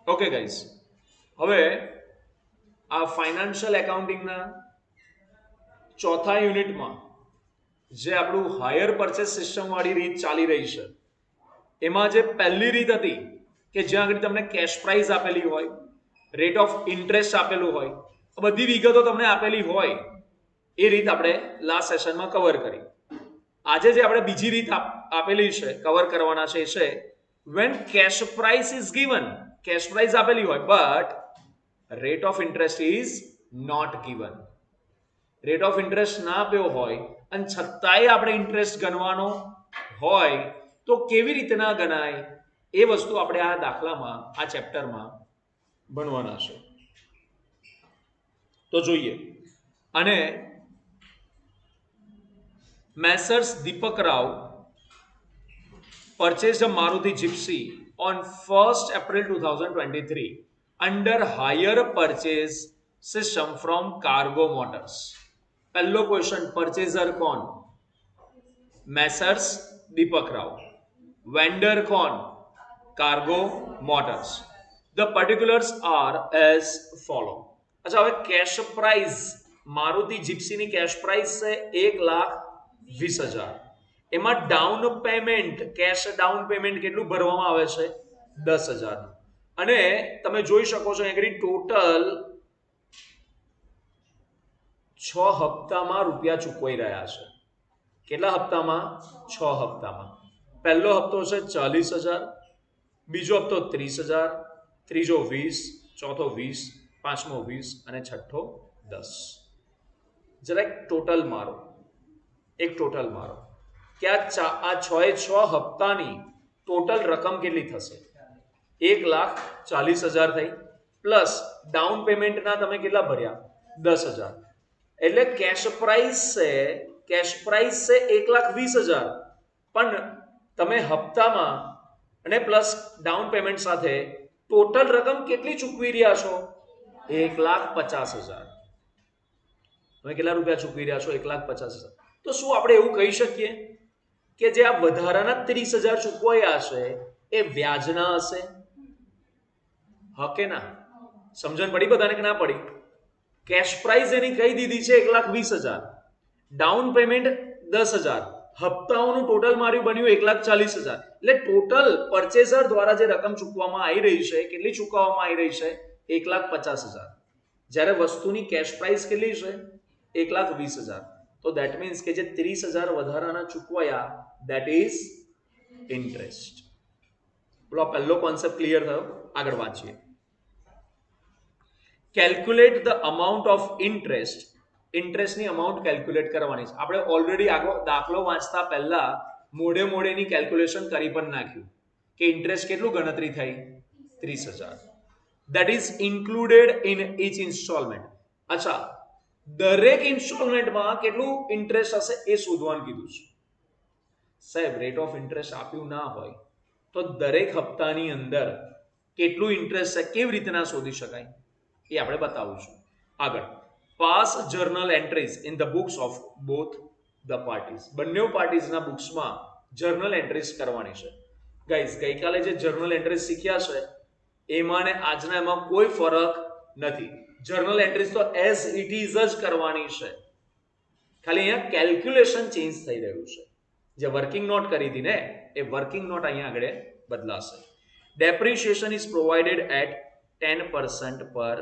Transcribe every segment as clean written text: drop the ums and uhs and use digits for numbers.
Okay guys, હવે આ financial એકાઉન્ટિંગના ચોથા યુનિટમાં જે આપણું હાયર પરચેસ સિસ્ટમ વાળી રીત ચાલી રહી છે, એમાં જે પહેલી રીત હતી કે જ્યાં આગળ તમને કેશ પ્રાઇસ આપેલી હોય, રેટ ઓફ ઇન્ટરેસ્ટ આપેલું હોય, બધી વિગતો તમને આપેલી હોય, એ રીત આપણે લાસ્ટ સેશનમાં કવર કરી. આજે જે આપણે બીજી રીત આપેલી છે, કવર કરવાના છે, એ છે when cash price is given, cash price આપેલી હોય but rate of interest is not given. Rate of interest ના આપ્યો હોય અને છતાંય આપણે ઇન્ટરેસ્ટ ગણવાનો હોય તો કેવી રીતના ગણાય, એ વસ્તુ આપણે આ દાખલામાં, આ ચેપ્ટરમાં ભણવાના છે. તો જોઈએ. અને Messrs Deepak Rao purchased a Maruti Gypsy on 1st April 2023 under hire purchase system from Cargo Motors. પહેલો ક્વેશ્ચન, પરચેઝર કોણ? મેસર્સ દીપક રાવ. વેન્ડર કોણ? Cargo Motors. The particulars are as follow. અચ્છા, હવે કેશ પ્રાઇસ, મારુતિ જીપ્સીની કેશ પ્રાઇસ છે 1,20,000. એમાં down payment, cash down payment કેટલું ભરવામાં આવે છે? 10,000. અને તમે જોઈ શકો છો અહીં ટોટલ 6 હપ્તામાં રૂપિયા ચૂકવાઈ રહ્યા છે. કેટલા હપ્તામાં? 6 હપ્તામાં. પહેલો હપ્તો છે 40,000, બીજો હપ્તો 30,000, ત્રીજો 20, ચોથો 20, પાંચમો 20 અને છઠ્ઠો 10. જરાક ટોટલ મારો, એક ટોટલ મારો કે આ 6 હપ્તાની ટોટલ રકમ કેટલી થશે? 1,40,000 થઈ, પ્લસ ડાઉન પેમેન્ટના તમે કેટલા ભર્યા? 10,000. એટલે કેશ પ્રાઇસ છે 1,20,000, પણ તમે હપ્તામાં અને પ્લસ ડાઉન પેમેન્ટ સાથે ટોટલ રકમ કેટલી ચૂકવી રહ્યા છો? 1,50,000. તમે કેટલા રૂપિયા ચૂકવી રહ્યા છો? 1,50,000. તો શું આપણે એવું કહી શકીએ કે જે આ વધારાના 30,000 ચૂકવાયા છે એ વ્યાજના હશે? હા કે ના? સમજણ પડી બધાને કે ના પડી? કેશ પ્રાઇસ એની કહી દીધી છે 1,20,000, ડાઉન પેમેન્ટ 10,000, હપ્તાઓનું ટોટલ માર્યું બન્યું 1,40,000. એટલે ટોટલ પરચેઝર દ્વારા જે રકમ ચૂકવવામાં આવી રહી છે, કેટલી ચૂકવવામાં આવી રહી છે? 1,50,000. જ્યારે વસ્તુની કેશ પ્રાઇસ કેટલી છે? 1,20,000. તો દેટ મીન્સ કે જે 30,000 વધારાના ચૂકવાયા, દેટ ઇઝ ઇન્ટરેસ્ટ. બોલો, પહેલો કોન્સેપ્ટ ક્લિયર થયો? આગળ વાંચીએ. Calculate the amount of interest. ઇન્ટરેસ્ટની અમાઉન્ટ કેલ્ક્યુલેટ કરવાની છે. આપણે ઓલરેડી આગળ દાખલો વાંચતા પહેલા મોડેની કેલ્ક્યુલેશન કરી પણ નાખ્યું કે ઇન્ટરેસ્ટ કેટલું ગણતરી થઈ? 30,000. That is included in each instalment. અચ્છા, દરેક ઇન્સ્ટોલમેન્ટમાં કેટલું ઇન્ટરેસ્ટ હશે એ શોધવાનું કીધું છે. સાહેબ, રેટ ઓફ ઇન્ટરેસ્ટ આપ્યું ના હોય તો દરેક હપ્તાની અંદર કેટલું ઇન્ટરેસ્ટ છે કેવી રીતના શોધી શકાય એ આપણે બતાવું છું. આગળ, pass journal entries in the books of both the parties. બંને પાર્ટીઝના બુક્સમાં જર્નલ એન્ટ્રીઝ કરવાની છે. ગાઈઝ, ગઈકાલે જે જર્નલ એન્ટ્રીઝ શીખ્યા છે એમાં ને આજના એમાં કોઈ ફરક નથી. જર્નલ એન્ટ્રીઝ તો એઝ ઇટ ઇઝ જ કરવાની છે, ખાલી અહીંયા કેલ્ક્યુલેશન ચેન્જ થઈ રહ્યું છે. જે વર્કિંગ નોટ કરી હતી ને, એ વર્કિંગ નોટ અહીંયા આગળ બદલાશે. ડેપ્રિશિએશન ઇઝ પ્રોવાઇડેડ એટ 10% પર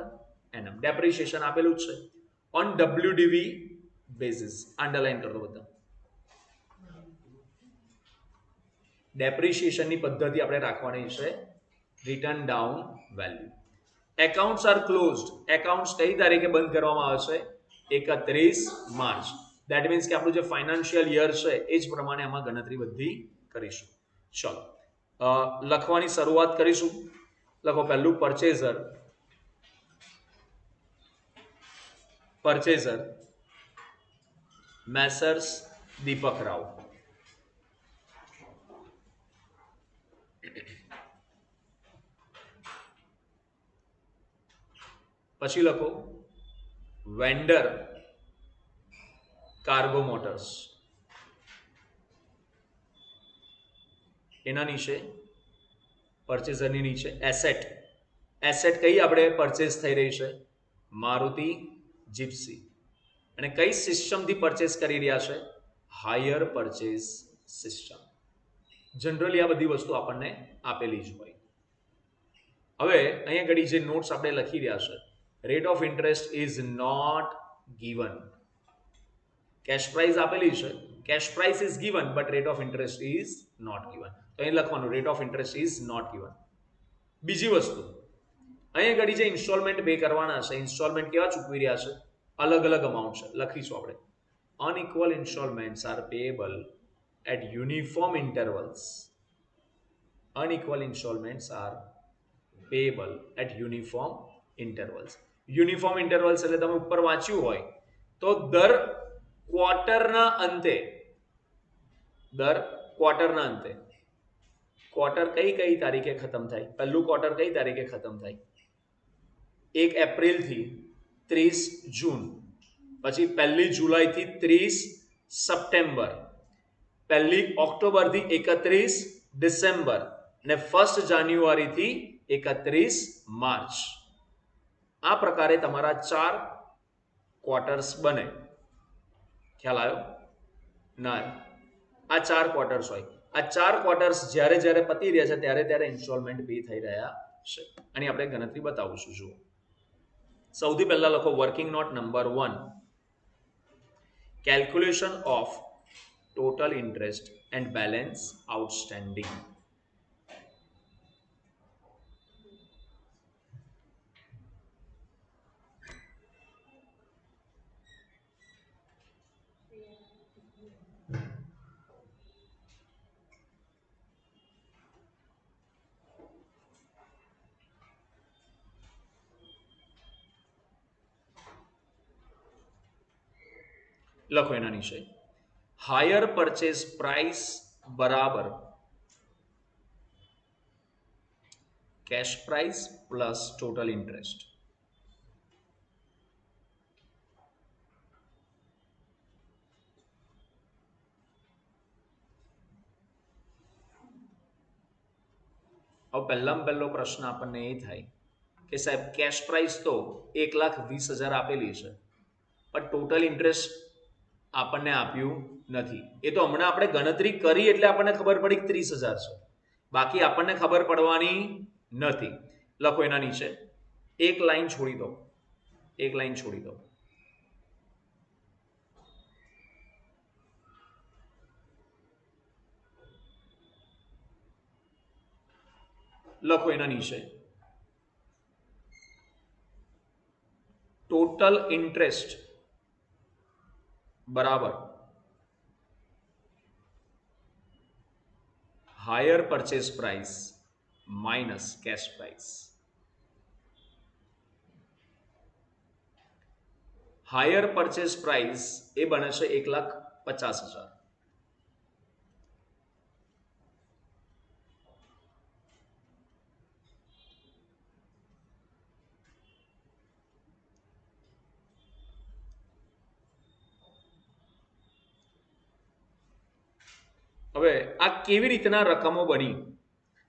એનમ. ડેપ્રિશિએશન આપેલું જ છે ઓન ડબ્લ્યુડીવી બેઝિસ. અંડરલાઈન કરો બધા. ડેપ્રિશિએશનની પદ્ધતિ આપણે રાખવાની છે written down value. Accounts are closed. Accounts કઈ તારીખે બંધ કરવામાં આવે છે? 31 માર્ચ. દેટ મીન્સ કે આપણું જે ફાઇનાન્શિયલ યર છે એ જ પ્રમાણે આમાં ગણતરી બધી કરીશું. ચલો, લખવાની શરૂઆત કરીશું. લખો પહેલું પરચેઝર. પરચેઝર મેસર્સ દીપક રાવ. પછી લખો વેન્ડર કાર્ગો મોટર્સ. એના નીચે પરચેઝરની નીચે એસેટ એસેટ કઈ આપણે પરચેસ થઈ રહી છે? મારુતિ જીપ્સી. અને કઈ સિસ્ટમથી પરચેસ કરી રહ્યા છે? Higher purchase system. જનરલી આ બધી વસ્તુ આપણને આપેલી જ હોય. હવે અહીંયા ઘડી જે નોટ્સ આપણે લખી રહ્યા છે, rate of interest is not given. Cash price આપેલી છે, cash price is given but rate of interest is not given. તો અહીં લખવાનું rate of interest is not given. બીજી વસ્તુ, અહીંયા ઘડી જે ઇન્સ્ટોલમેન્ટ પે કરવાના છે, ઇન્સ્ટોલમેન્ટ કેવા ચૂકવી રહ્યા છે? અલગ અલગ અમાઉન્ટ છે, લખીશું આપણે. Unequal instalments are payable at uniform intervals. Unequal instalments are payable at uniform intervals. Uniform intervals એટલે તમે ઉપર વાંચ્યું હોય તો દર ક્વાર્ટરના અંતે, ક્વાર્ટર કઈ કઈ તારીખે ખતમ થાય? પહેલું ક્વાર્ટર કઈ તારીખે ખતમ થાય? 1 એપ્રિલથી 30 જૂન, પછી 1 જુલાઈથી 30 સપ્ટેમ્બર, 1 ઓક્ટોબરથી 31 ડિસેમ્બર અને 1 જાન્યુઆરીથી 31 માર્ચ. આ પ્રકારે તમારા 4 ક્વાર્ટર્સ બને. ખ્યાલ આવ્યો? ના, આ 4 ક્વાર્ટર્સ હોય. આ 4 ક્વાર્ટર્સ જ્યારે જ્યારે પતી રહ્યા છે ત્યારે ત્યારે ઇન્સ્ટોલમેન્ટ પે થઈ રહ્યા છે. અને આપણે ગણતરી બતાવીશું. જુઓ, સૌથી પહેલા લખો working note number 1, calculation of total interest and balance outstanding. લખો એના નીચે હાયર પરચેસ પ્રાઇસ બરાબર cash price plus total interest. હવે પહેલામાં પહેલો પ્રશ્ન આપણને એ થાય કે સાહેબ કેશ પ્રાઇસ તો 1,20,000 આપેલી છે, પણ ટોટલ ઇન્ટરેસ્ટ આપણને આપ્યું નથી. એ તો હમણાં આપણે ગણતરી કરી એટલે આપણને ખબર પડી કે 30,000 છે, બાકી આપણને ખબર પડવાની નથી. લખો એના નીચે એક લાઈન છોડી દો, લખો એના નીચે ટોટલ ઇન્ટરેસ્ટ બરાબર hire purchase price minus cash price. Hire purchase price એ બને છે 1,50,000. હવે આ કેવી રીતના રકમો બની?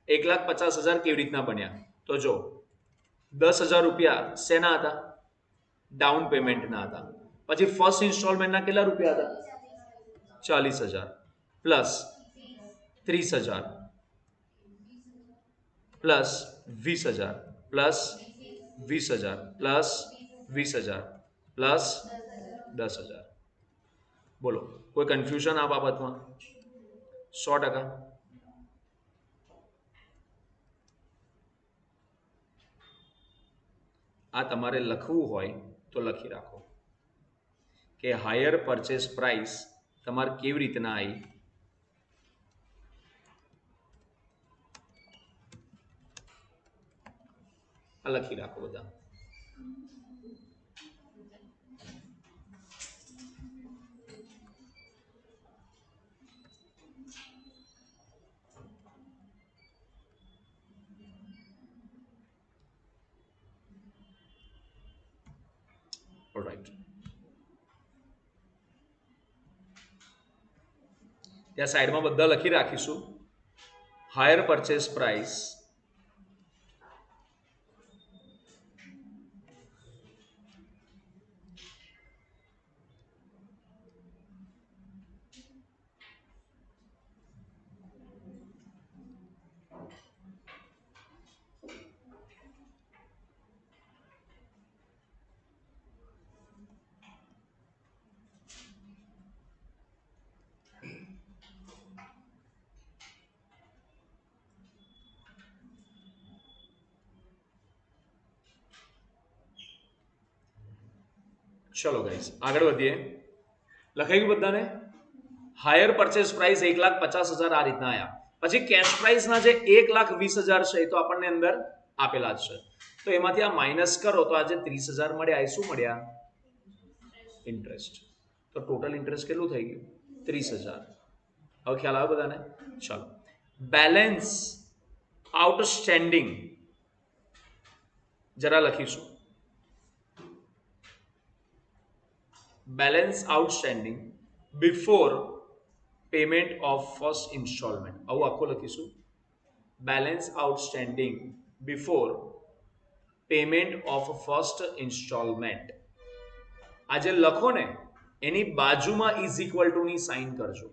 1,50,000 કેવી રીતના બન્યા? તો જો 10,000 રૂપિયા શેના હતા? ડાઉન પેમેન્ટના હતા. પછી ફર્સ્ટ ઇન્સ્ટોલમેન્ટના કેટલા રૂપિયા હતા? 40,000 plus 30,000 plus 20,000 plus 20,000 plus 20,000 plus 10,000. બોલો, કોઈ કન્ફ્યુઝન આ બાબતમાં? 100%. આ તમારે લખવું હોય તો લખી રાખો કે હાયર પરચેસ પ્રાઇસ તમારે કેવી રીતના આવી. આ લખી રાખો બધા. ઓલરાઈટ, ત્યાં સાઈડમાં બધા લખી રાખીશું. હાયર પરચેસ પ્રાઇસ ચલો ગાઈસ આગળ વધીએ. લખાઈ ગયું બધાને? હાયર પરચેસ પ્રાઇસ 1,50,000 આ રીતના આયા. પછી કેશ પ્રાઇસના જે 1,20,000 છે એ તો આપણને અંદર આપેલા જ છે. તો એમાંથી આ માઇનસ કરો તો આજે 30,000 મળ્યા. એ શું મળ્યા? ઇન્ટરેસ્ટ. તો ટોટલ ઇન્ટરેસ્ટ કેટલું થઈ ગયું? 30,000. હવે ખ્યાલ આવે બધાને? ચાલો. બેલેન્સ આઉટસ્ટેન્ડિંગ જરા લખીશું. Balance outstanding before payment of first instalment. આવું આખું લખીશું. Balance outstanding before payment of first instalment. આ જે લખો ને એની બાજુમાં ઇઝ ઇક્વલ ટુ ની સાઇન કરજો.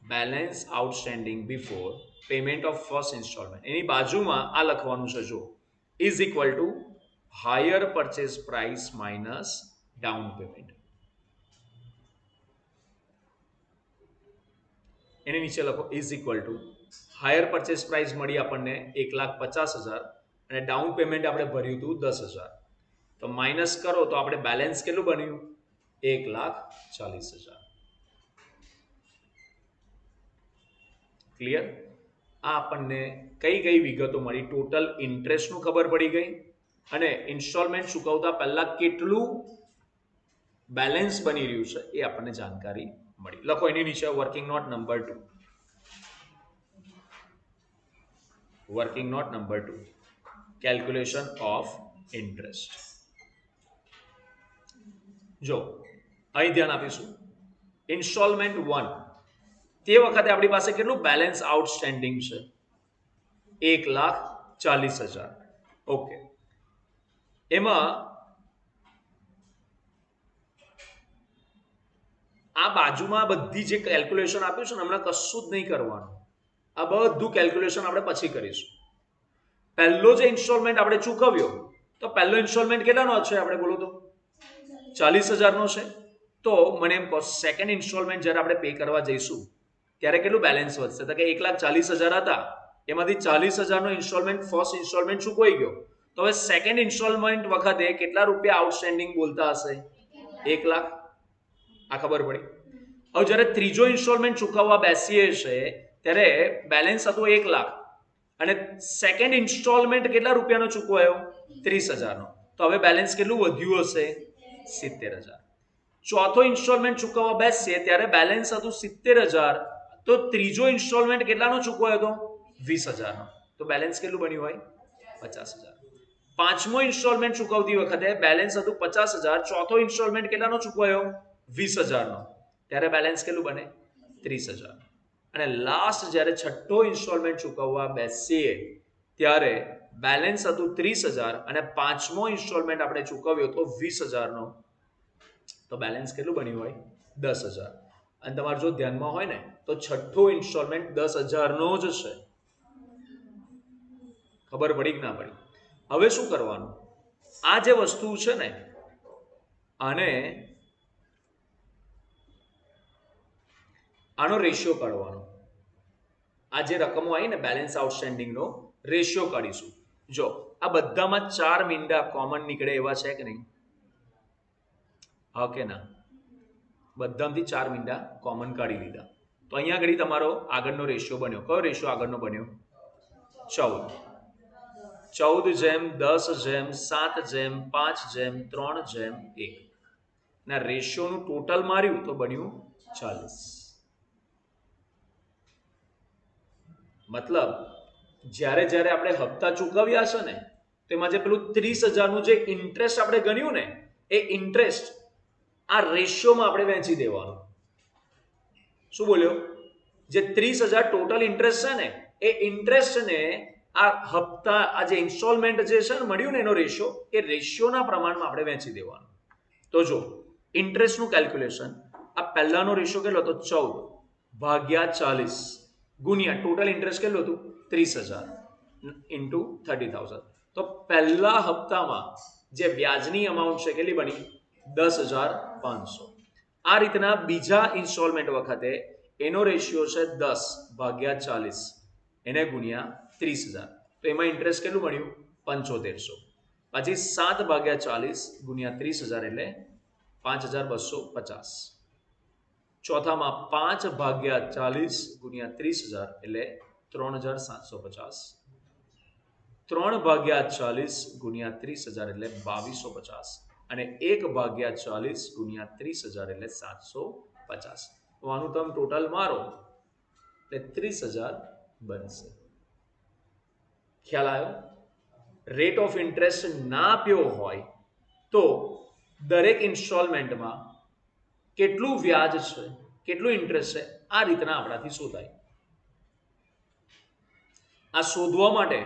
Balance outstanding before payment of first instalment એની બાજુમાં આ લખવાનું છે. જો is equal to hire purchase price minus down payment. એની નીચે લખો is equal to hire purchase price મળી આપણને 1,50,000 અને ડાઉન પેમેન્ટ આપણે ભર્યું હતું 10,000. તો માઇનસ કરો તો આપણે બેલેન્સ કેટલું બન્યું? 1,40,000. ક્લિયર? આ આપણને કઈ કઈ વિગતો મળી? ટોટલ ઇન્ટરેસ્ટનું ખબર પડી ગઈ અને ઇન્સ્ટોલમેન્ટ ચૂકવતા પહેલા કેટલું બેલેન્સ બની રહ્યું છે એ આપણને જાણકારી મળી. લખો એની નીચે working note number 2. Working note number 2 calculation of interest. જો અહીં ધ્યાન આપીશું. ઇન્સ્ટોલમેન્ટ 1 તે વખતે આપણી પાસે કેટલું બેલેન્સ આઉટસ્ટેન્ડિંગ છે? 1,40,000. ઓકે. એમાં આ બાજુમાં બધી જે કેલ્ક્યુલેશન આપ્યું છે ને હમણાં કશું જ નહીં કરવાનું. આ બધું કેલ્ક્યુલેશન આપણે પછી કરીશું. પહેલો જે ઇન્સ્ટોલમેન્ટ આપણે ચૂકવ્યો તો પહેલો ઇન્સ્ટોલમેન્ટ કેટલાનો છે આપણે બોલો તો? 40,000 છે. તો મને એમ કહો સેકન્ડ ઇન્સ્ટોલમેન્ટ જ્યારે આપણે પે કરવા જઈશું ત્યારે કેટલું બેલેન્સ વધશે? તો કે 1,40,000 હતા એમાંથી 40,000નો ઇન્સ્ટોલમેન્ટ ફર્સ્ટ ઇન્સ્ટોલમેન્ટ ચૂકવાઈ ગયો. તો હવે સેકન્ડ ઇન્સ્ટોલમેન્ટ વખતે કેટલા રૂપિયા આઉટસ્ટેન્ડિંગ બોલતા હશે? 1,00,000. આ ખબર પડી. હવે જ્યારે ત્રીજો ઇન્સ્ટોલમેન્ટ ચૂકવવા બેસીએ છે ત્યારે બેલેન્સ હતું 1,00,000 અને સેકન્ડ ઇન્સ્ટોલમેન્ટ કેટલા રૂપિયાનો ચૂકવાયો? 30,000નો. તો હવે બેલેન્સ કેટલું વધ્યું હશે? 70,000. ચોથો ઇન્સ્ટોલમેન્ટ ચૂકવવા બેસીએ ત્યારે બેલેન્સ હતું 70,000. તો ત્રીજો ઇન્સ્ટોલમેન્ટ કેટલાનો ચૂકવાયો હતો? 20,000નો. તો બેલેન્સ કેટલું બન્યું હોય? 50,000. પાંચમો ઇન્સ્ટોલમેન્ટ ચૂકવતી વખતે બેલેન્સ હતું 50,000. ચોથો ઇન્સ્ટોલમેન્ટ કેટલાનો ચૂકવાયો? 20,000નો. ત્યારે બેલેન્સ કેટલું બને? 30,000. અને લાસ્ટ જ્યારે છઠ્ઠો ઇન્સ્ટોલમેન્ટ ચૂકવવા બેસીએ ત્યારે બેલેન્સ હતું 30,000 અને પાંચમો ઇન્સ્ટોલમેન્ટ આપણે ચૂકવ્યો તો 20,000નો. તો બેલેન્સ કેટલું બન્યું હોય? 10,000. અને તમારે જો ધ્યાનમાં હોય ને તો છઠ્ઠો ઇન્સ્ટોલમેન્ટ 10,000નો જ છે. ખબર પડી કે ના પડી? હવે શું કરવાનું? આ જે વસ્તુ છે ને આને આનો રેશિયો કાઢવાનો. આ જે રકમો આવી ને બેલેન્સ આઉટસ્ટેન્ડિંગનો રેશિયો કાઢીશું. જો આ બધામાં 4 મીંડા કોમન નીકળે એવા છે કે નહીં? હા કે ના? બધામાંથી 4 મીંડા કોમન કાઢી લીધા. તો અહીંયા આગળ તમારો આગળનો રેશિયો બન્યો. કયો રેશિયો આગળનો બન્યો? 14. 14:7:5:3:1 ના રેશિયોનું ટોટલ માર્યું તો બન્યું 40. મતલબ જ્યારે જ્યારે આપણે હપ્તા ચૂકવ્યા છે ને તેમાં જે પેલું 30,000નું જે ઇન્ટરેસ્ટ આપણે ગણ્યું ને એ ઇન્ટરેસ્ટ આ રેશિયોમાં આપણે વહેંચી દેવાનું. શું બોલ્યો? જે 30,000 ટોટલ ઇન્ટરેસ્ટ છે ને એ ઇન્ટરેસ્ટને આ હપ્તા આ જે ઇન્સ્ટોલમેન્ટ જે છે ને મળ્યું ને એનો રેશિયો એ રેશિયોના પ્રમાણમાં આપણે વહેંચી દેવાનું. તો જો ઇન્ટરેસ્ટનું કેલ્ક્યુલેશન આ પહેલાનો રેશિયો કેટલો હતો? 14/40 ગુણ્યા ટોટલ ઇન્ટરેસ્ટ કેટલું હતું? 30,000 ઇન્ટુ 30,000. તો પહેલા હપ્તામાં જે વ્યાજની અમાઉન્ટ છે કેટલી બની? 10,500. આ રીતના બીજા ઇન્સ્ટોલમેન્ટ વખતે એનો રેશિયો છે 10/40 એને ગુણ્યા 30,000. તો એમાં ઇન્ટરેસ્ટ કેટલું મળ્યું? 7500. પછી 7/40 ગુણ્યા 30,000 એટલે 5,250. ચોથામાં 5/40 ગુણ્યા 30,000 એટલે 3,750. 3/40 ગુણ્યા 30,000 એટલે 2,250 અને 1/40 ગુણ્યા 30,000 એટલે 750. તો આનું તમે ટોટલ મારો એટલે 30,000 બનશે. ખ્યાલ આવ્યો? રેટ ઓફ ઇન્ટરેસ્ટ ના આપ્યો હોય તો દરેક ઇન્સ્ટોલમેન્ટમાં કેટલું વ્યાજ છે, કેટલું ઇન્ટરેસ્ટ છે, આ રીતના આપણાથી શોધાય. આ શોધવા માટે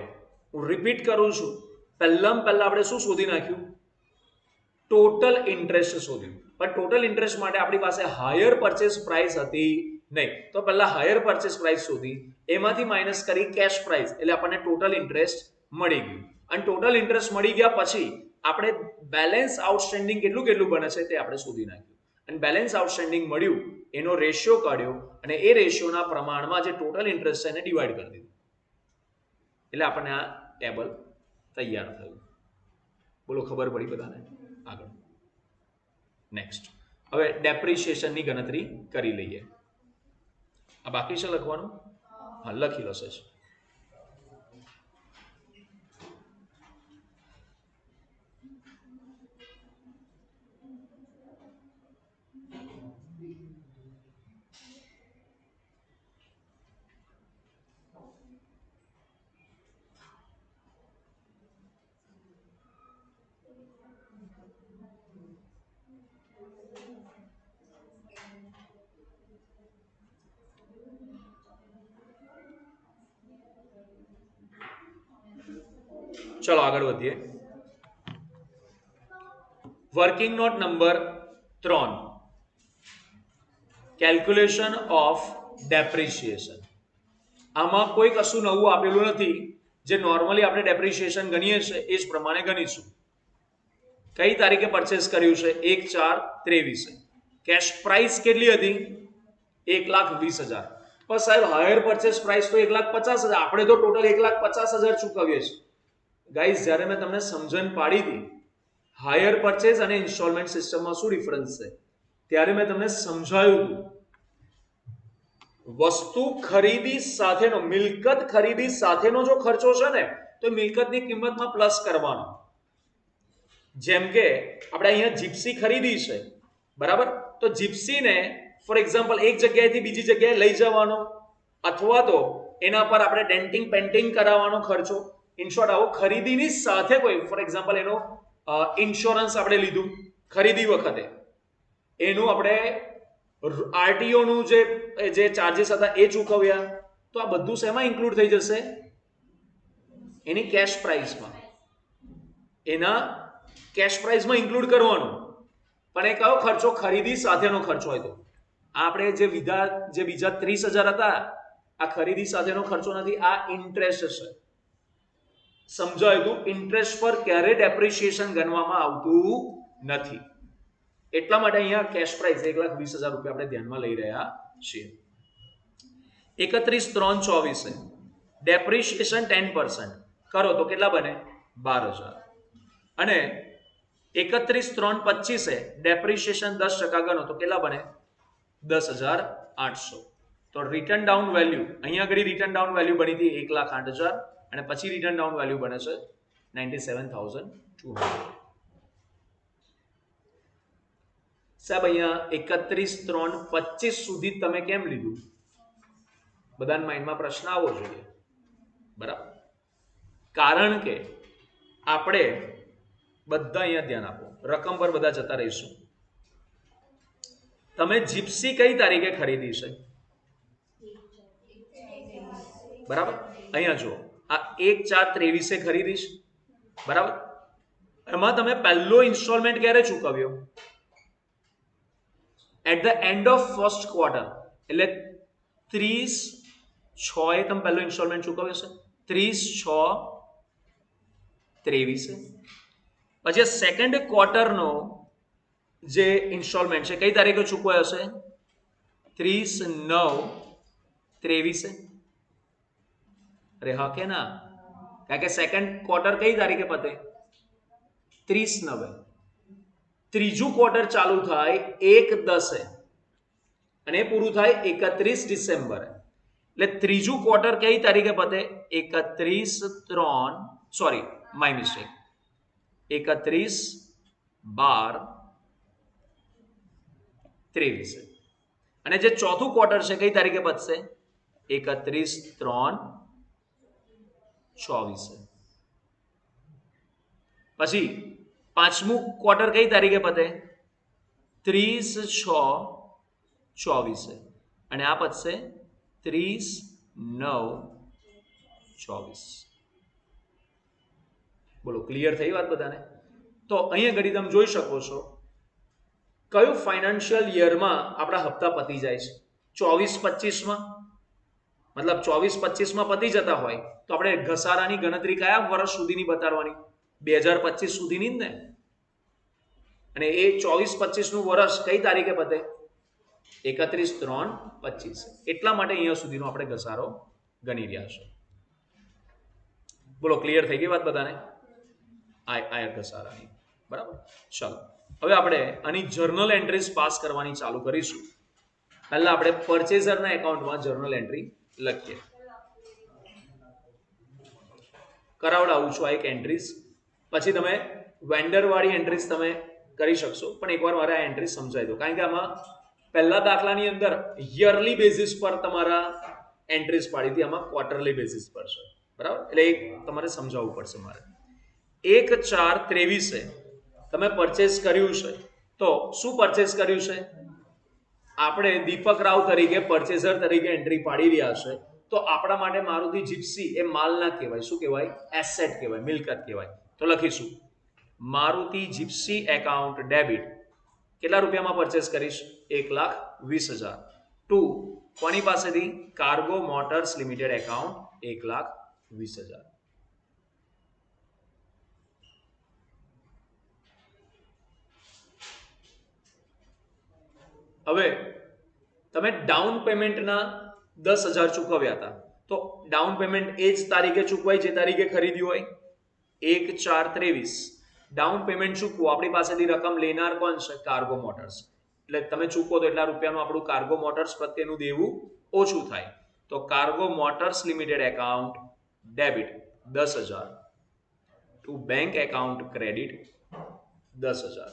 હું રિપીટ કરું છું, પહેલા આપણે શું શોધી નાખ્યું? ટોટલ ઇન્ટરેસ્ટ શોધ્યું. પણ ટોટલ ઇન્ટરેસ્ટ માટે આપણી પાસે હાયર પરચેસ પ્રાઇસ હતી નહીં, તો પહેલા હાયર પરચેસ પ્રાઇસ શોધી, એમાંથી માઇનસ કરી કેશ પ્રાઇસ, એટલે આપણને ટોટલ ઇન્ટરેસ્ટ મળી ગયું. અને ટોટલ ઇન્ટરેસ્ટ મળી ગયા પછી આપણે બેલેન્સ આઉટસ્ટેન્ડિંગ કેટલું બને છે તે આપણે શોધી નાખ્યું. અને બેલેન્સ આઉટસ્ટેન્ડિંગ મળ્યું, એનો રેશિયો કાઢ્યો અને એ રેશિયોના પ્રમાણમાં જે ટોટલ ઇન્ટરેસ્ટ છે એને ડિવાઈડ કરી દીધું. એટલે આપણને આ ટેબલ તૈયાર થયું. બોલો, ખબર પડી બધાને? આગળ નેક્સ્ટ. હવે ડેપ્રિશિએશનની ગણતરી કરી લઈએ. આ બાકી છે લખવાનું? હા, લખી લો સર. ચલો આગળ વધીએ. Working note number 3, calculation of depreciation. આમાં કોઈ કશું નવું આપેલું નથી. જે નોર્મલી આપણે ડેપ્રિશિએશન ગણીએ છીએ એ જ પ્રમાણે ગણીશું. કઈ તારીખે પરચેસ કર્યું છે? 1/4/23. કેશ પ્રાઇસ કેટલી હતી? 1,20,000. પણ સાહેબ હાયર પરચેસ પ્રાઇસ તો 1,50,000, આપણે તો ટોટલ 1,50,000 ચૂકવીએ છીએ. ગાઈઝ, જ્યારે મેં તમને સમજણ પાડી હતી હાયર પરચેસ અને ઇન્સ્ટોલમેન્ટ સિસ્ટમમાં શું ડિફરન્સ છે, ત્યારે મેં તમને સમજાવ્યું હતું. વસ્તુ ખરીદી સાથેનો, મિલકત ખરીદી સાથેનો જો ખર્ચો છે ને, તો મિલકતની કિંમતમાં પ્લસ કરવાનો. જેમ કે આપણે અહીંયા જીપ્સી ખરીદી છે, બરાબર? તો જીપ્સીને ફોર એક્ઝામ્પલ એક જગ્યાએથી બીજી જગ્યાએ લઈ જવાનો, અથવા તો એના પર આપણે ડેન્ટિંગ પેન્ટિંગ કરાવવાનો ખર્ચો. ઇન શોર્ટ, આવો ખરીદીની સાથે કોઈ, ફોર એક્ઝામ્પલ એનો ઇન્સ્યોરન્સ આપણે લીધું ખરીદી વખતે, એનું આપણે આરટીઓ નું જે ચાર્જીસ હતા એ ચૂકવ્યા, તો આ બધું શેમાં ઇન્ક્લુડ થઈ જશે? એની કેશ પ્રાઇસમાં, એના કેશ પ્રાઇસમાં ઇન્ક્લુડ કરવાનું. પણ એ કયો ખર્ચો? ખરીદી સાથેનો ખર્ચો હોય. તો આપણે જે બીજા 30,000 હતા, આ ખરીદી સાથેનો ખર્ચો નથી, આ ઇન્ટરેસ્ટ છે. સમજાયું તું? ઇન્ટરેસ્ટ પર ક્યારે ડેપ્રિશિએશન ગણવામાં આવતું નથી. એટલા માટે અહીંયા કેશ પ્રાઇસ 1,20,000 રૂપિયા આપણે ધ્યાનમાં લઈ રહ્યા છીએ. 31/3/24 ડેપ્રિશિએશન 10% કરો તો કેટલા બને? 12,000. અને 31/3/25 ડેપ્રિશિએશન 10% ગણો તો કેટલા બને? 10,800. તો રિટર્ન ડાઉન વેલ્યુ અહીંયા આગળ રિટર્ન ડાઉન વેલ્યુ બની હતી 1,08,000 અને પછી રિટર્ન ડાઉન વેલ્યુ બને છે 97,200. સાહેબ અહીંયા 31/3/25 સુધી તમે કેમ લીધું? બધાના માઇન્ડમાં પ્રશ્ન આવવો જોઈએ, બરાબર? કારણ કે આપણે બધા અહીંયા ધ્યાન આપો, રકમ પર બધા જતા રહીશું. તમે જીપ્સી કઈ તારીખે ખરીદી છે? બરાબર? અહીંયા જુઓ, આ 1/4/23 ખરીદી છે, બરાબર? એમાં તમે પહેલો ઇન્સ્ટોલમેન્ટ ક્યારે ચૂકવ્યો? At the end of first quarter, એટલે 30/6 તમે પહેલો ઇન્સ્ટોલમેન્ટ ચૂકવ્યો છે, 30/6/23. પછી સેકન્ડ ક્વાર્ટરનો જે ઇન્સ્ટોલમેન્ટ છે કઈ તારીખે ચૂકવાયો હશે? 30/9/23. અરે હા કે ના? કારણ કે સેકન્ડ ક્વાર્ટર કઈ તારીખે પતે? 30/9 ત્રીજું ક્વાર્ટર ચાલુ થાય 1/10 અને એ પૂરું થાય 31 ડિસેમ્બર. એટલે ત્રીજું ક્વાર્ટર કઈ તારીખે પતે? 31/3 સોરી માય મિસ્ટેક 31/12/23 અને જે ચોથું ક્વાર્ટર છે કઈ તારીખે પતશે? 31/3/24. પછી પાંચમું ક્વાર્ટર કઈ તારીખે પતે? 30/6/24 અને આ પતશે 30/9/24. બોલો ક્લિયર થઈ વાત બધાને? તો અહીંયા ઘડી તમે જોઈ શકો છો કયું ફાઇનાન્શિયલ યરમાં આપણા હપ્તા પતી જાય છે? 24-25માં. મતલબ 24-25માં પતી જતા હોય તો આપણે ઘસારાની ગણતરી કયા વર્ષ સુધીની બતાવવાની? 2025 સુધીની જ ને. અને એ 24-25 નું વર્ષ કઈ તારીખે પતે? 31/3/25. એટલા માટે અહીંયા સુધીનો આપણે ઘસારો ગણી રહ્યા છે. બોલો ક્લિયર થઈ ગઈ વાત બધાને? આ ઘસારાની બરાબર. ચાલો હવે આપણે આની જર્નલ એન્ટ્રીઝ પાસ કરવાની ચાલુ કરીશું. પહેલા આપણે પરચેઝરના એકાઉન્ટમાં જર્નલ એન્ટ્રી લખીએ. કરાવડાવું છું આ એક એન્ટ્રીઝ, પછી તમે વેન્ડર વાળી એન્ટ્રીઝ તમે કરી શકશો, પણ એકવાર મારે આ એન્ટ્રી સમજાવી દો, કારણ કે આમાં પહેલા દાખલાની અંદર યરલી બેઝિસ પર તમારા એન્ટ્રીઝ પાડી હતી, આમાં ક્વાર્ટરલી બેઝિસ પર છે બરાબર. એટલે એક તમારે સમજાવવું પડશે મારે. 1/4/23 તમે પરચેસ કર્યું છે, તો શું પરચેસ કર્યું છે? આપણે દીપક રાવ તરીકે પરચેઝર તરીકે એન્ટ્રી પાડી રહ્યા છે, તો આપણા માટે મારુતિ જીપ્સી એ માલ ના કહેવાય. શું કહેવાય? એસેટ કહેવાય, મિલકત કહેવાય. તો લખીશું મારુતિ જીપ્સી એકાઉન્ટ ડેબિટ. કેટલા રૂપિયામાં પરચેસ કરીશ? 1,20,000 ટુ કોની પાસેથી? Cargo motors limited account 1,20,000. હવે તમે ડાઉન પેમેન્ટના 10,000 ચૂકવ્યા હતા, તો ડાઉન પેમેન્ટ એ જ તારીખે ચૂકવાય જે તારીખે ખરીદ્યું હોય. 1/4/23 ડાઉન પેમેન્ટ ચૂકવો. આપણી પાસેથી રકમ લેનાર કોણ છે? Cargo motors. એટલે તમે ચૂકવો તો એટલા રૂપિયાનું આપણું કાર્ગો મોટર્સ પ્રત્યેનું દેવું ઓછું થાય. તો cargo motors limited account debit 10,000 to bank account credit 10,000.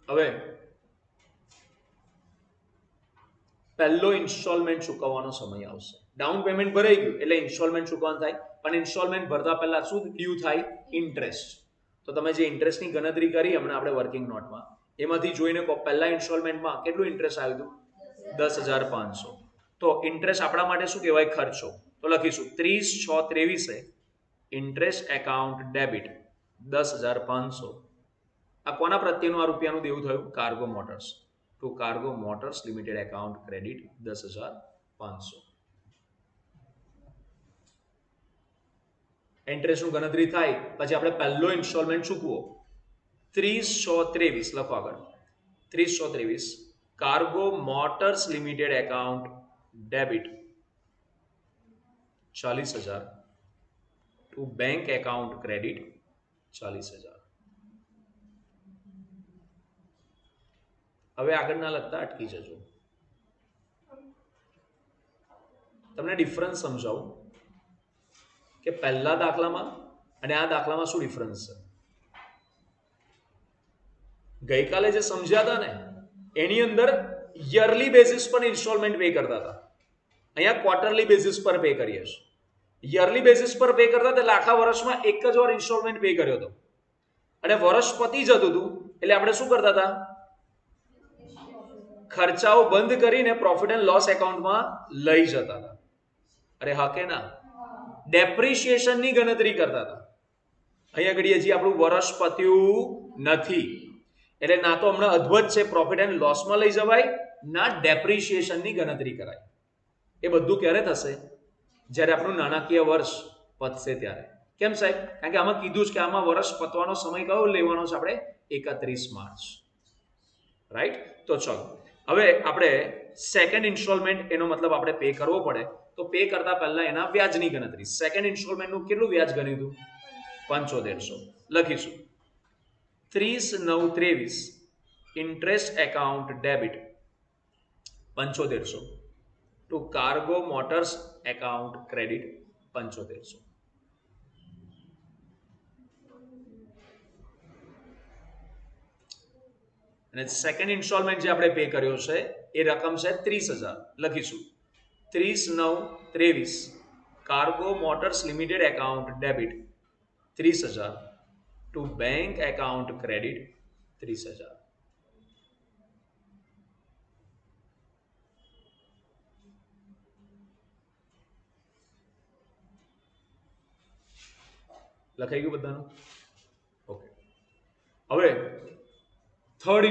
હવે પહેલો ઇન્સ્ટોલમેન્ટ ચૂકવવાનો સમય આવશે. ડાઉન પેમેન્ટ ભરાઈ ગયું એટલે ઇન્સ્ટોલમેન્ટ ચૂકવવાનું થાય, પણ ઇન્સ્ટોલમેન્ટ ભરતા પહેલા શું ડ્યુ થાય? ઇન્ટરેસ્ટ. તો તમે જે ઇન્ટરેસ્ટની ગણતરી કરી હમણાં આપણે વર્કિંગ નોટમાં, એમાંથી જોઈને પહેલા ઇન્સ્ટોલમેન્ટમાં કેટલું ઇન્ટરેસ્ટ આવ્યું હતું? 10,500. તો ઇન્ટરેસ્ટ આપણા માટે શું કહેવાય? ખર્ચો. તો લખીશું 30/6/23 ઇન્ટરેસ્ટ એકાઉન્ટ ડેબિટ 10,500. આ કોના પ્રત્યેનું આ રૂપિયાનું દેવું થયું? Cargo motors. To cargo motors limited account credit 10,500. ઇન્ટરેસ્ટનું ગણતરી થાય પછી આપણે પહેલો ઇન્સ્ટોલમેન્ટ ચૂકવો 30/6/23 લખો આગળ. 30/6/23 cargo motors limited account debit 40,000 two bank account credit 40,000. હવે આગળના લખતા અટકી જજો. તમને ડિફરન્સ સમજાવું કે પહેલા દાખલામાં અને આ દાખલામાં શું ડિફરન્સ છે. ગઈકાલે જે સમજ્યા હતા ને એની અંદર યરલી બેઝિસ પર ઇન્સ્ટોલમેન્ટ પે કરતા હતા, અહીંયા ક્વાર્ટરલી બેઝિસ પર પે કરીએ છીએ. યરલી બેઝિસ પર પે કરતા એટલે આખા વર્ષમાં એક જ વાર ઇન્સ્ટોલમેન્ટ પે કર્યો હતો અને વર્ષ પતી જતું હતું એટલે આપણે શું કરતા હતા? ખર્ચાઓ બંધ કરીને પ્રોફિટ એન્ડ લોસ એકાઉન્ટમાં લઈ જતા હતા. અરે હા કે ના? ડેપ્રિશિએશનની ગણતરી કરતા હતા. અહીંયા ઘડી હજી આપણું વર્ષ પત્યું નથી એટલે ના તો હમણાં અદ્ભુત છે પ્રોફિટ એન્ડ લોસમાં લઈ જવાય, ના ડેપ્રિશિએશનની ગણતરી કરાય. એ બધું ક્યારે થશે? જ્યારે આપણું નાણાકીય વર્ષ પતશે ત્યારે. કેમ સાહેબ? કારણ કે આમાં કીધું છે કે આમાં વર્ષ પતવાનો સમય કયો લેવાનો છે આપણે? 31 માર્ચ. રાઈટ? તો ચલો હવે આપણે સેકન્ડ ઇન્સ્ટોલમેન્ટ એનો મતલબ આપણે પે કરવો પડે તો પે કરતા પહેલા એના વ્યાજની ગણતરી. સેકન્ડ ઇન્સ્ટોલમેન્ટનું કેટલું વ્યાજ ગણ્યું હતું? 7500. લખીશું 30/9/23 interest account debit 7500 to cargo motors account credit 7500. અને સેકન્ડ ઇન્સ્ટોલમેન્ટ જે આપણે પે કર્યો છે એ રકમ છે 30,000. લખીશું 30/9/23 cargo motors limited account debit 30,000 two bank account credit 30,000. લખાઈ ગયું બધાનું? ઓકે. હવે થર્ડ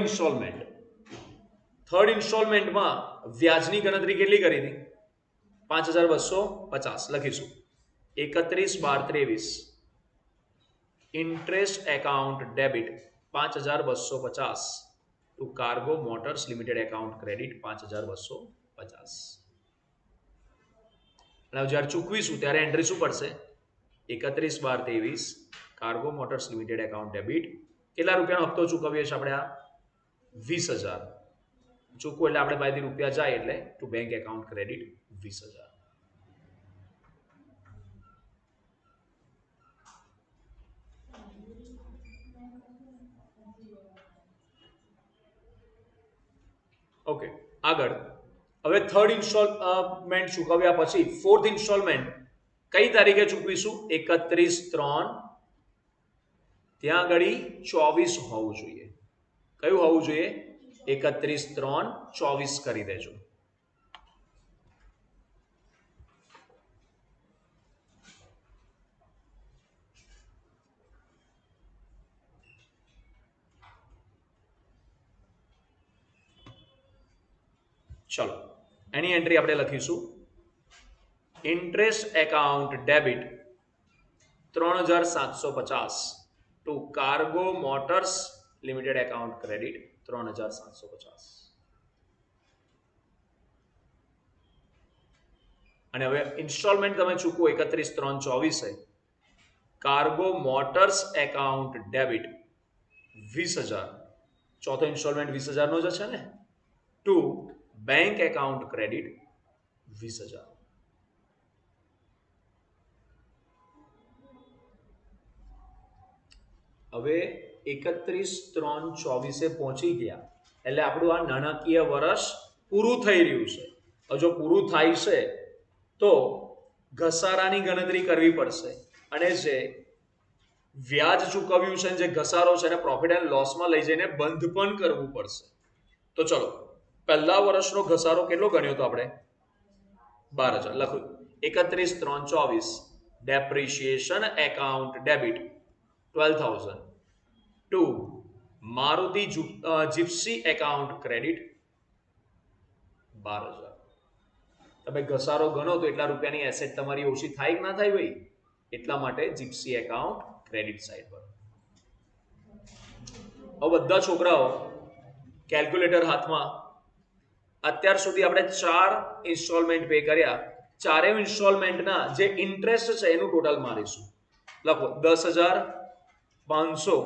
ઇન્સ્ટોલમેન્ટમાં વ્યાજની ગણતરી કેટલી કરી હતી? 5,250. લખીશું 31/12/23 interest account debit 5,250 to cargo motors limited account credit 5,250. અને જ્યારે ચૂકવીશું ત્યારે એન્ટ્રી શું પડશે? 31/12/23 cargo motors limited account debit. કેટલા રૂપિયાનો હપ્તો ચૂકવીએ છીએ આપણે? આ 20,000 ચૂકવું એટલે આપણે પાસેથી રૂપિયા જાય એટલે two bank account credit 20,000. Okay. આગળ હવે થર્ડ ઇન્સ્ટોલમેન્ટ ચૂકવ્યા પછી ફોર્થ ઇન્સ્ટોલમેન્ટ કઈ તારીખે ચૂકવીશું? 31/3. ત્યાં આગળ 24 હોવું જોઈએ. કયું હોવું જોઈએ? 31/3/24 કરી દેજો. ચલો એની એન્ટ્રી આપણે લખીશું interest account debit 3,750 to cargo motors limited account credit 3,750. અને હવે ઇન્સ્ટોલમેન્ટ તમે ચૂકવો 31/3/24 કાર્ગો મોટર્સ એકાઉન્ટ ડેબિટ 20,000. ચોથો ઇન્સ્ટોલમેન્ટ 20,000 નો જ છે ને? Two bank account credit 20,000. હવે 31/3/24 પહોંચી ગયા એટલે આપણું આ નાણાકીય વર્ષ પૂરું થઈ રહ્યું છે. જો પૂરું થાય છે તો ઘસારાની ગણતરી કરવી પડશે અને જે વ્યાજ ચૂકવ્યું છે જે ઘસારો છે એને પ્રોફિટ એન્ડ લોસમાં લઈ જઈને બંધ પણ કરવું પડશે. તો ચલો પહેલા વર્ષનો ઘસારો કેટલો ગણ્યો હતો આપણે? 12,000. લખો 31/3/24 depreciation account debit 12,000 to Maruti Gypsy account credit 12,000. તમે ઘસારો ગણો તો એટલા રૂપિયાની એસેટ તમારી ઓછી થાય કે ના થાય ભાઈ? એટલા માટે જીપ્સી એકાઉન્ટ ક્રેડિટ સાઇડ પર. હવે બધા છોકરાઓ કેલ્ક્યુલેટર હાથમાં. અત્યાર સુધી આપણે 4 ઇન્સ્ટોલમેન્ટ પે કર્યા. ચારેય ઇન્સ્ટોલમેન્ટના જે ઇન્ટરેસ્ટ છે એનું ટોટલ મારીશું. લખો 10,500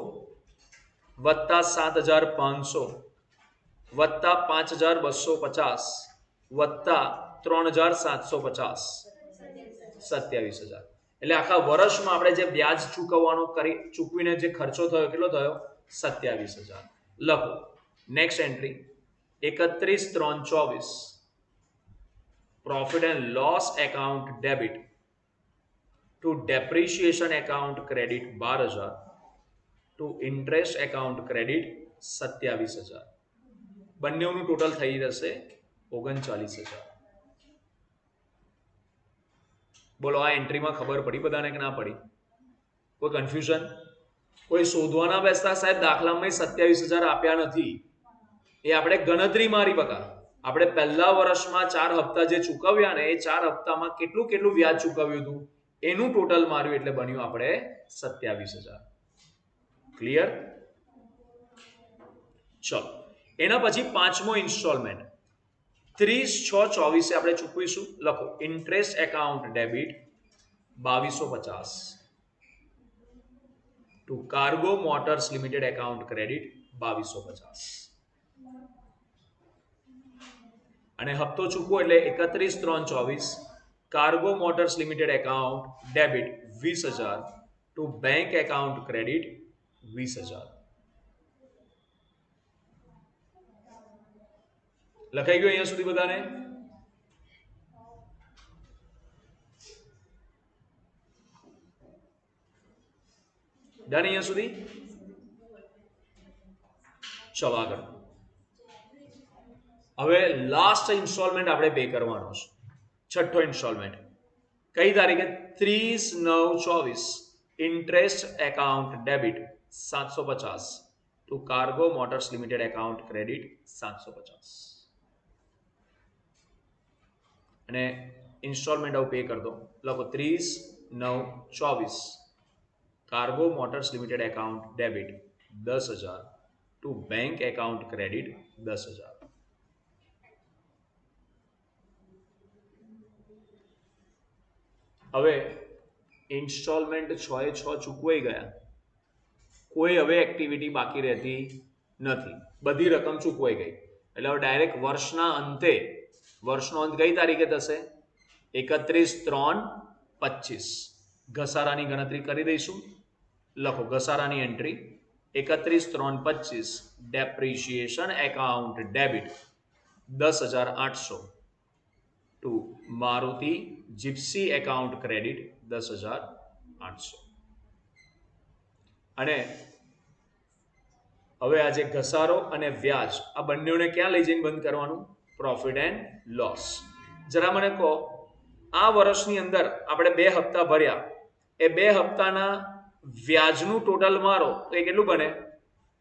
વત્તા 7,500 વત્તા 5,250 વત્તા 3,750 27,000. એટલે આખા વર્ષમાં આપણે જે વ્યાજ ચૂકવીને જે ખર્ચો થયો કેટલો થયો? 27,000. લખો next entry 31/3/24 profit and loss account debit to depreciation account credit 12,000 to interest account credit 27,000. બંનેનું ટોટલ થઈ જશે 39,000. બોલો આ એન્ટ્રીમાં ખબર પડી બધાને કે ના પડી? કોઈ કન્ફ્યુઝન? કોઈ શોધવાના બેસતા સાહેબ દાખલામાં 27,000 આપ્યા નથી. એ આપણે ગણતરી મારી બકા. આપણે પહેલા વર્ષમાં 4 હપ્તા જે ચૂકવ્યા ને એ 4 હપ્તામાં કેટલું વ્યાજ ચૂકવ્યું હતું એનું ટોટલ માર્યું એટલે બન્યું આપણે 27,000. ક્લિયર? ચલો એના પછી પાંચમો ઇન્સ્ટોલમેન્ટ 30/6/24 આપણે ચૂકવીશું. લખો interest account debit 2250 to cargo motors limited account credit 2250 અને હપ્તો ચૂકવો એટલે 31/3/24 cargo motors limited account debit 20,000 to bank account credit 20,000. લખાઈ ગયું અહીંયા સુધી બધાને? ડન અહીંયા સુધી? ચલો આગળ. હવે લાસ્ટ ઇન્સ્ટોલમેન્ટ આપણે પે કરવાનો છે. છઠ્ઠો ઇન્સ્ટોલમેન્ટ કઈ તારીખે? 30/9/24 interest account debit 750 to cargo motors limited account credit 750 અને ઇન્સ્ટોલમેન્ટ આવું પે કરી દો. લખો 30/9/24 cargo motors limited account debit 10,000 to bank account credit 10,000. હવે ઇન્સ્ટોલમેન્ટ 6/6 ચૂકવાઈ ગયા. કોઈ હવે એક્ટિવિટી બાકી રહેતી નથી. બધી રકમ ચૂકવાઈ ગઈ. એટલે હવે ડાયરેક્ટ વર્ષના અંતે, વર્ષનો અંત કઈ તારીખે થશે? 31/3/25 ઘસારાની ગણતરી કરી દઈશું. લખો ઘસારાની entry 31/3/25 depreciation account debit 10,800 to Maruti Gypsy account credit 10,800 અને હવે આજે ઘસારો અને વ્યાજ આ બંનેને ક્યાં લઈ જઈને બંધ કરવાનું? Profit and loss. જરા મને કહો, આ વર્ષની અંદર આપણે 2 હપ્તા ભર્યા, એ 2 હપ્તાના વ્યાજનું ટોટલ મારો તો એ કેટલું બને?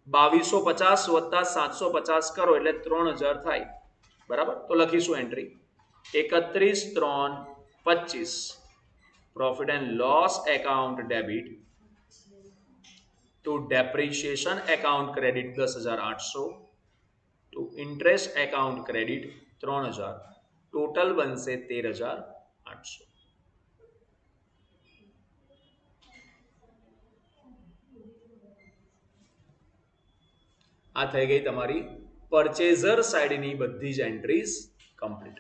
2250 વત્તા 750 કરો એટલે 3000 થાય. બરાબર? તો લખીશું entry 31/3/25 profit and loss account debit to depreciation account credit 10,800 to interest account credit 3000 total બનશે 13,800. આ થઈ ગઈ તમારી પરચેઝર સાઈડની બધી જ એન્ટ્રીઝ કમ્પ્લીટ.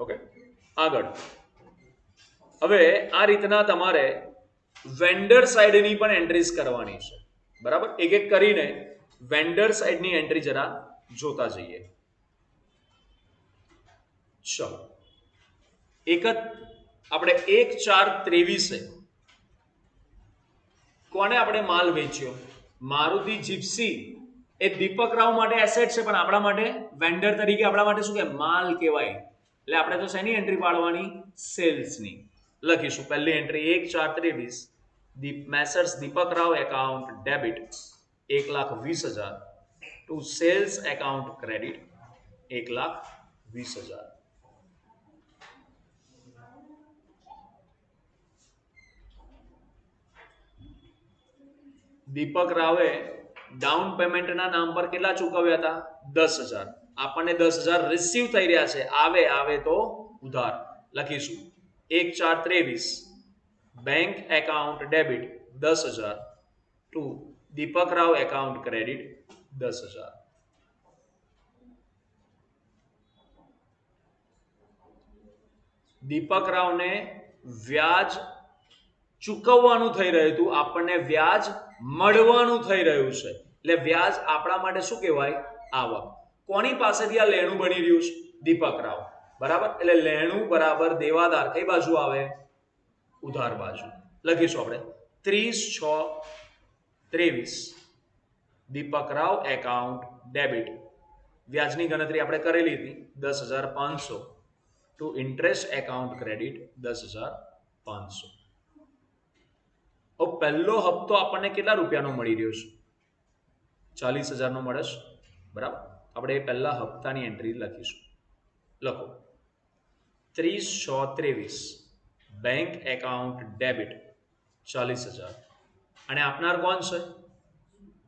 ઓકે, આગળ હવે આ રીતના તમારે વેન્ડર સાઈડની પણ એન્ટ્રીઝ કરવાની છે. બરાબર? એક એક કરીને વેન્ડર સાઈડની એન્ટ્રી જરા જોતા જઈએ. ચલો આપણે 1/4/23 કોને આપણે માલ વેચ્યો? મારુતિ જીપ્સી એ દીપક રાવ માટે એસેટ છે, પણ આપણા માટે વેન્ડર તરીકે આપણા માટે શું કે માલ કહેવાય. એટલે આપણે તો શેની એન્ટ્રી પાડવાની? સેલ્સની. લખીશું પહેલી entry 1/4/23 messrs Deepak Rao account debit 1,20,000 to sales account credit 1,20,000. Deepak રાવે ડાઉન પેમેન્ટના નામ પર કેટલા ચૂકવ્યા હતા? 10,000. આપણને 10,000 રિસીવ થઈ રહ્યા છે. આવે તો ઉધાર. લખીશું 1/4/23 bank account debit 10,000 two Deepak Rao account credit 10,000. દીપક રાવને વ્યાજ ચૂકવવાનું થઈ રહ્યું હતું, આપણને વ્યાજ મળવાનું થઈ રહ્યું છે. એટલે વ્યાજ આપણા માટે શું કહેવાય? આવક. કોની પાસેથી આ લેણું બની રહ્યું છે? દીપક રાવ. બરાબર? એટલે લેણું બરાબર દેવાદાર કઈ બાજુ આવે? ઉધાર બાજુ. લખીશું આપણે 30/6/23 દીપક રાવ એકાઉન્ટ ડેબિટ. વ્યાજની ગણતરી આપણે કરેલી હતી 10,500 ટુ ઇન્ટરેસ્ટ એકાઉન્ટ ક્રેડિટ 10,500. પહેલો હપ્તો આપણને કેટલા રૂપિયાનો મળી રહ્યો છે? 40,000 નો મળે છે. બરાબર? આપણે એ પહેલા હપ્તાની એન્ટ્રી લખીશું. લખો 30/6/23 બેંક એકાઉન્ટ ડેબિટ 40,000 અને આપનાર કોણ છે?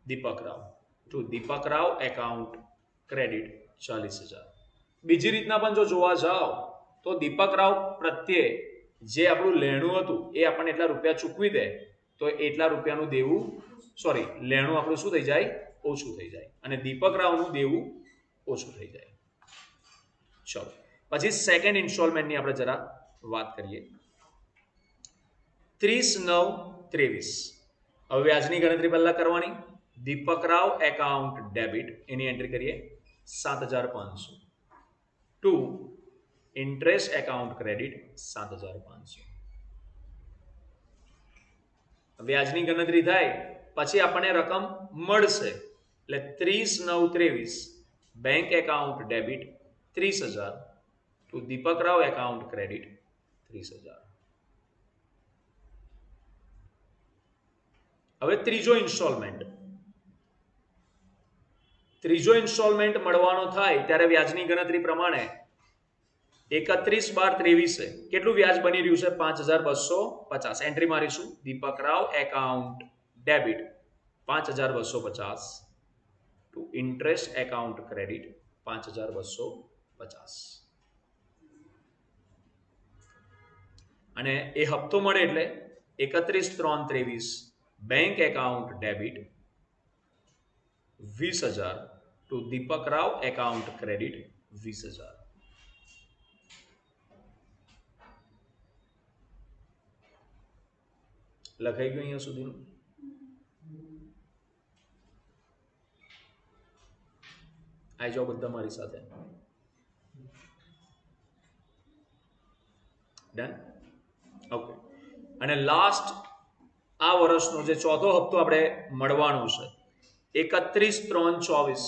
દીપક Rao. Two Deepak Rao account credit 40,000. બીજી રીતના પણ જો જોવા જાઓ તો દીપક રાવ પ્રત્યે જે આપણું લેણું હતું એ આપણને એટલા રૂપિયા ચૂકવી દે તો એટલા રૂપિયાનું દેવું લેણું આપણું શું થઈ જાય? ઓછું થઈ જાય અને દીપક રાવનું દેવું ઓછું થઈ જાય. ચલો પછી સેકન્ડ ઇન્સ્ટોલમેન્ટની આપણે જરા વાત કરીએ. 30/9/23. હવે વ્યાજની ગણતરી પહેલા કરવાની. દીપક રાવ એકાઉન્ટ ડેબિટ એની એન્ટ્રી કરીએ 7,500 ટુ ઇન્ટરેસ્ટ એકાઉન્ટ ક્રેડિટ 7,500. વ્યાજની ગણતરી થાય પછી આપણને રકમ મળશે એટલે 30/9/23 bank account debit 30,000 two Deepak Rao account credit 30,000. હવે ત્રીજો ઇન્સ્ટોલમેન્ટ મળવાનો થાય ત્યારે વ્યાજની ગણતરી પ્રમાણે 31/12/23 કેટલું વ્યાજ બની રહ્યું છે? 5,250. એન્ટ્રી મારીશું Deepak Rao account debit 5,250 to interest account credit 5,250. અને એ હપ્તો મળે એટલે 31/3/23 bank account debit 20,000 to Deepak Rao account credit 20,000. લખાઈ ગયું અહીંયા સુધીનું? આવી જાઓ બધા મારી સાથે. ડન? ઓકે. અને લાસ્ટ આ વર્ષનો જે ચોથો હપ્તો આપણે મળવાનું છે 31/3/24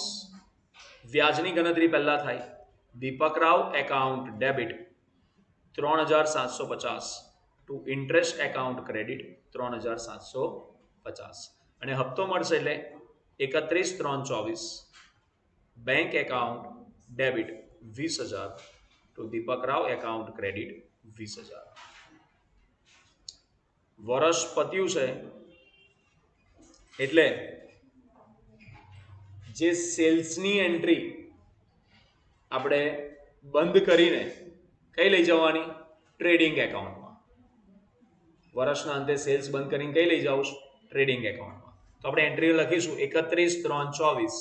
વ્યાજની ગણતરી પહેલા થાય. Deepak Rao account debit 3,750 to interest account credit 3,750 અને હપ્તો મળશે એટલે 31/3/24 bank account debit 20,000 to Deepak Rao account credit 20,000. વર્ષ પત્યું છે એટલે જે સેલ્સની એન્ટ્રી આપણે બંધ કરીને કઈ લઈ જવાની? ટ્રેડિંગ એકાઉન્ટમાં. વર્ષના અંતે સેલ્સ બંધ કરીને કઈ લઈ જાઉં? ટ્રેડિંગ એકાઉન્ટમાં. તો આપણે એન્ટ્રી લખીશું 31/3/24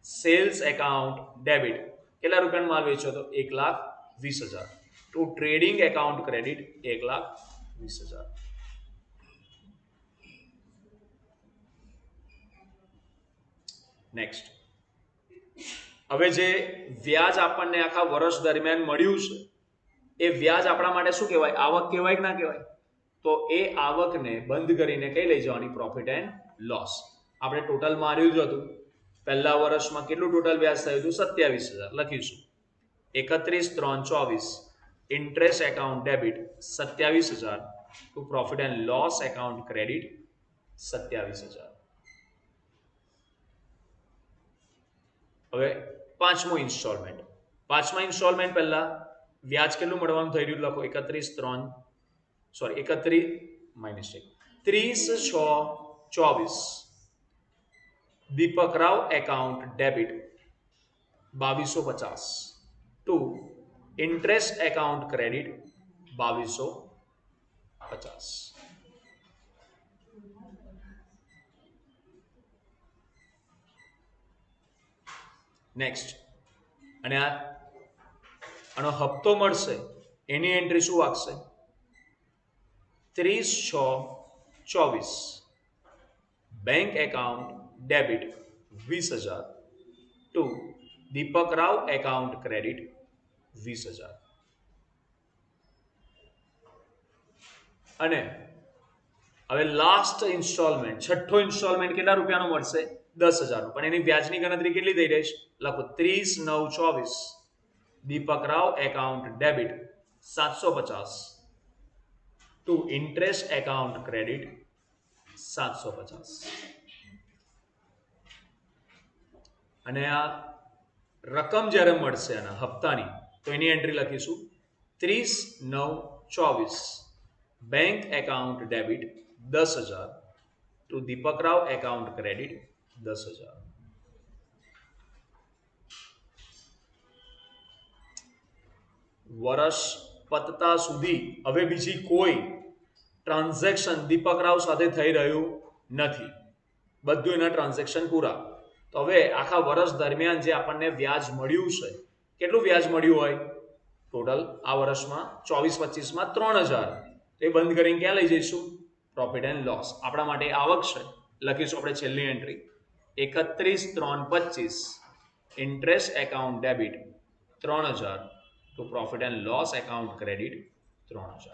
સેલ્સ એકાઉન્ટ ડેબિટ કેટલા રૂપિયાનો માલ વેચ્યો તો? 1,20,000 to trading account credit 1,20,000. Next. હવે જે વ્યાજ આપણને આખા વર્ષ દરમિયાન મળ્યું છે એ વ્યાજ આપણા માટે શું કહેવાય? આવક કહેવાય કે ના કહેવાય? તો એ આવકને બંધ કરીને કઈ લઈ જવાની? Profit and loss. આપણે ટોટલ માર્યું જ હતું. પહેલા વર્ષમાં કેટલું ટોટલ વ્યાજ થયું હતું? 27,000. લખીશું 31/3/24 interest account debit 27,000 to profit and loss account credit 27,000. હવે પાંચમા ઇન્સ્ટોલમેન્ટ પહેલા વ્યાજ કેટલું મળવાનું થઈ રહ્યું? લખો 30/6/24 Deepak Rao account debit 2,250 to interest account credit 2,250. Next. અને આનો હપ્તો મળશે એની એન્ટ્રી શું વાગશે? 30/6/24 bank account debit 20,000 to Deepak Rao account credit 20,000. અને હવે લાસ્ટ ઇન્સ્ટોલમેન્ટ છઠ્ઠો ઇન્સ્ટોલમેન્ટ કેટલા રૂપિયાનો મળશે? 10,000. પણ એની વ્યાજની ગણતરી કેટલી થઈ રહી છે? લખો 30/9/24 Deepak Rao account debit 750 to interest account credit 750. અને આ રકમ જ્યારે મળશે આના હપ્તાની તો એની એન્ટ્રી લખીશું 30/9/24 bank account debit 10,000 two Deepak Rao account credit 10,000. વર્ષ પતતા સુધી હવે બીજી કોઈ ટ્રાન્ઝેક્શન દીપક રાવ સાથે થઈ રહ્યું નથી, બધું એના ટ્રાન્ઝેક્શન પૂરા. તો હવે આખા વર્ષ દરમિયાન જે આપણને વ્યાજ મળ્યું છે, કેટલું વ્યાજ મળ્યું હોય ટોટલ આ વર્ષમાં 24-25માં 3000, તો એ બંધ કરીને ક્યાં લઈ જઈશું? Profit and loss. આપણા માટે આવક છે, લખીશું આપણે છેલ્લી entry 31/3/25 interest account debit 3000 to profit and loss account credit 3000.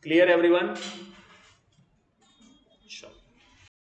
Clear everyone?